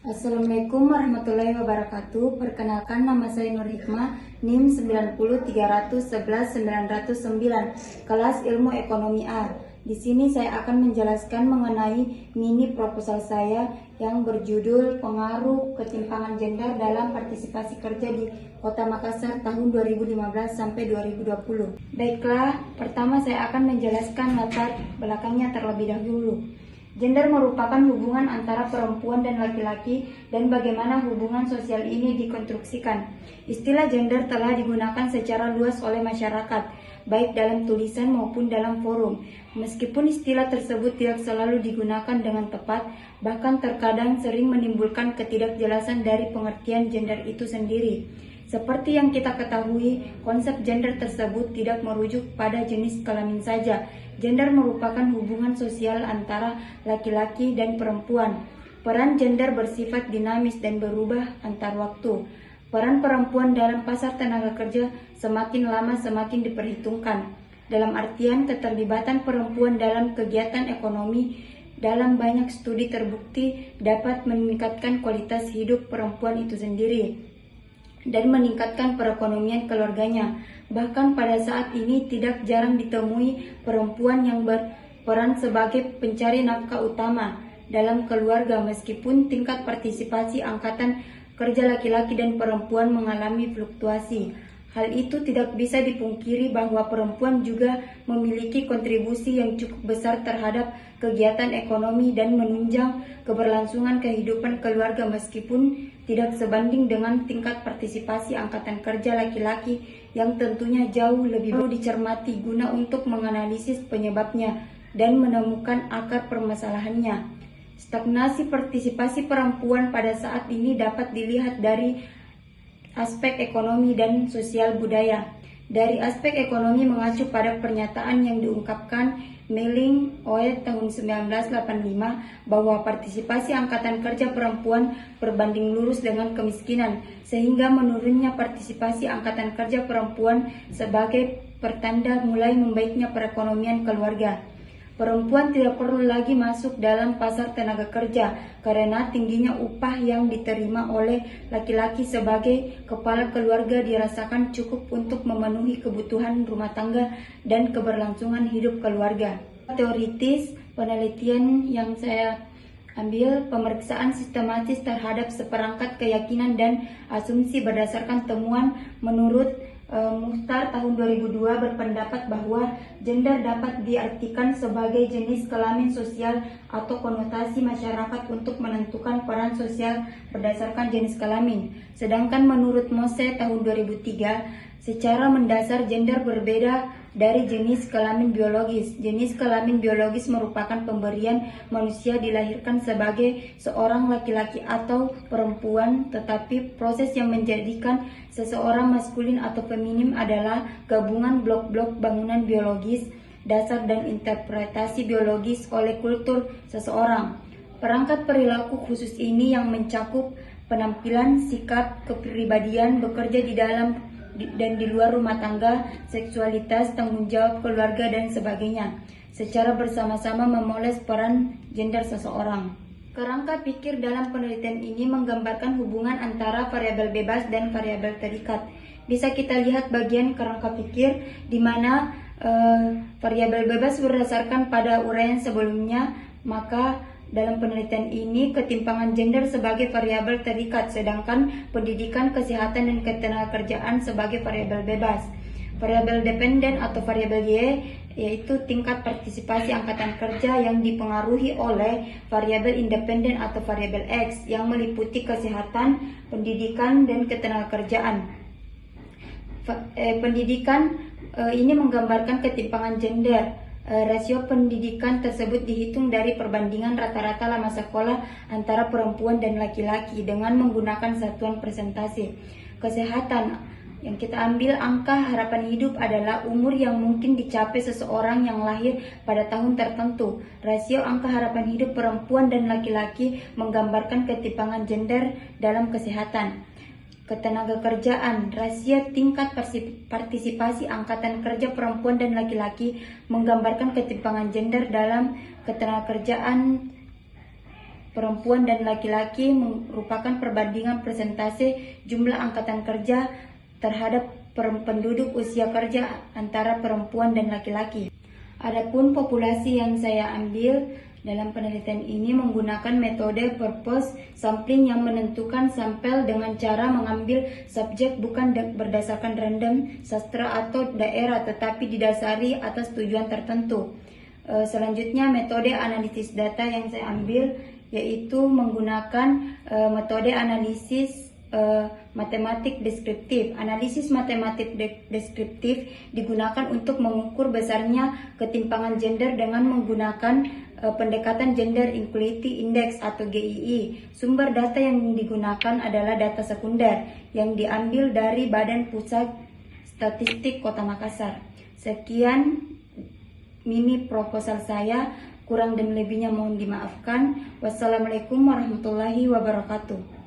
Assalamualaikum warahmatullahi wabarakatuh. Perkenalkan, nama saya Nur Hikmah, NIM 90311-909, kelas Ilmu Ekonomi A. Di sini saya akan menjelaskan mengenai mini proposal saya yang berjudul Pengaruh Ketimpangan Gender dalam Partisipasi Kerja di Kota Makassar tahun 2015 sampai 2020. Baiklah, pertama saya akan menjelaskan latar belakangnya terlebih dahulu. Gender merupakan hubungan antara perempuan dan laki-laki dan bagaimana hubungan sosial ini dikonstruksikan. Istilah gender telah digunakan secara luas oleh masyarakat, baik dalam tulisan maupun dalam forum. Meskipun istilah tersebut tidak selalu digunakan dengan tepat, bahkan terkadang sering menimbulkan ketidakjelasan dari pengertian gender itu sendiri. Seperti yang kita ketahui, konsep gender tersebut tidak merujuk pada jenis kelamin saja. Gender merupakan hubungan sosial antara laki-laki dan perempuan. Peran gender bersifat dinamis dan berubah antar waktu. Peran perempuan dalam pasar tenaga kerja semakin lama semakin diperhitungkan. Dalam artian keterlibatan perempuan dalam kegiatan ekonomi dalam banyak studi terbukti dapat meningkatkan kualitas hidup perempuan itu sendiri dan meningkatkan perekonomian keluarganya. Bahkan pada saat ini tidak jarang ditemui perempuan yang berperan sebagai pencari nafkah utama dalam keluarga, meskipun tingkat partisipasi angkatan kerja laki-laki dan perempuan mengalami fluktuasi. Hal itu tidak bisa dipungkiri bahwa perempuan juga memiliki kontribusi yang cukup besar terhadap kegiatan ekonomi dan menunjang keberlangsungan kehidupan keluarga, meskipun tidak sebanding dengan tingkat partisipasi angkatan kerja laki-laki yang tentunya jauh lebih perlu dicermati guna untuk menganalisis penyebabnya dan menemukan akar permasalahannya. Stagnasi partisipasi perempuan pada saat ini dapat dilihat dari aspek ekonomi dan sosial budaya. Dari aspek ekonomi mengacu pada pernyataan yang diungkapkan Melling Oe tahun 1985 bahwa partisipasi angkatan kerja perempuan berbanding lurus dengan kemiskinan, sehingga menurunnya partisipasi angkatan kerja perempuan sebagai pertanda mulai membaiknya perekonomian keluarga. Perempuan tidak perlu lagi masuk dalam pasar tenaga kerja karena tingginya upah yang diterima oleh laki-laki sebagai kepala keluarga dirasakan cukup untuk memenuhi kebutuhan rumah tangga dan keberlangsungan hidup keluarga. Teoritis, penelitian yang saya ambil pemeriksaan sistematis terhadap seperangkat keyakinan dan asumsi berdasarkan temuan menurut Muhtar tahun 2002 berpendapat bahwa gender dapat diartikan sebagai jenis kelamin sosial atau konotasi masyarakat untuk menentukan peran sosial berdasarkan jenis kelamin. Sedangkan menurut Mose tahun 2003, secara mendasar gender berbeda dari jenis kelamin biologis. Jenis kelamin biologis merupakan pemberian manusia dilahirkan sebagai seorang laki-laki atau perempuan, tetapi proses yang menjadikan seseorang maskulin atau feminim adalah gabungan blok-blok bangunan biologis, dasar dan interpretasi biologis oleh kultur seseorang. Perangkat perilaku khusus ini yang mencakup penampilan, sikap, kepribadian, bekerja di dalam dan di luar rumah tangga, seksualitas, tanggung jawab keluarga, dan sebagainya, secara bersama-sama memoles peran gender seseorang. Kerangka pikir dalam penelitian ini menggambarkan hubungan antara variabel bebas dan variabel terikat. Bisa kita lihat bagian kerangka pikir di mana variabel bebas berdasarkan pada uraian sebelumnya, maka dalam penelitian ini ketimpangan gender sebagai variabel terikat, sedangkan pendidikan, kesehatan, dan ketenagakerjaan sebagai variabel bebas. Variabel dependen atau variabel Y yaitu tingkat partisipasi angkatan kerja yang dipengaruhi oleh variabel independen atau variabel X yang meliputi kesehatan, pendidikan, dan ketenagakerjaan. Pendidikan ini menggambarkan ketimpangan gender. Rasio pendidikan tersebut dihitung dari perbandingan rata-rata lama sekolah antara perempuan dan laki-laki dengan menggunakan satuan persentase. Kesehatan yang kita ambil angka harapan hidup adalah umur yang mungkin dicapai seseorang yang lahir pada tahun tertentu. Rasio angka harapan hidup perempuan dan laki-laki menggambarkan ketimpangan gender dalam kesehatan. Ketenagakerjaan, rasio tingkat partisipasi angkatan kerja perempuan dan laki-laki menggambarkan ketimpangan gender dalam ketenagakerjaan perempuan dan laki-laki merupakan perbandingan persentase jumlah angkatan kerja terhadap penduduk usia kerja antara perempuan dan laki-laki. Adapun populasi yang saya ambil dalam penelitian ini menggunakan metode purpose sampling yang menentukan sampel dengan cara mengambil subjek bukan berdasarkan random, sastra atau daerah, tetapi didasari atas tujuan tertentu. Selanjutnya metode analisis data yang saya ambil yaitu menggunakan metode analisis matematik deskriptif. Analisis matematik deskriptif digunakan untuk mengukur besarnya ketimpangan gender dengan menggunakan pendekatan Gender Equality Index atau GEI. Sumber data yang digunakan adalah data sekunder yang diambil dari Badan Pusat Statistik Kota Makassar. Sekian mini proposal saya, kurang dan lebihnya mohon dimaafkan. Wassalamualaikum warahmatullahi wabarakatuh.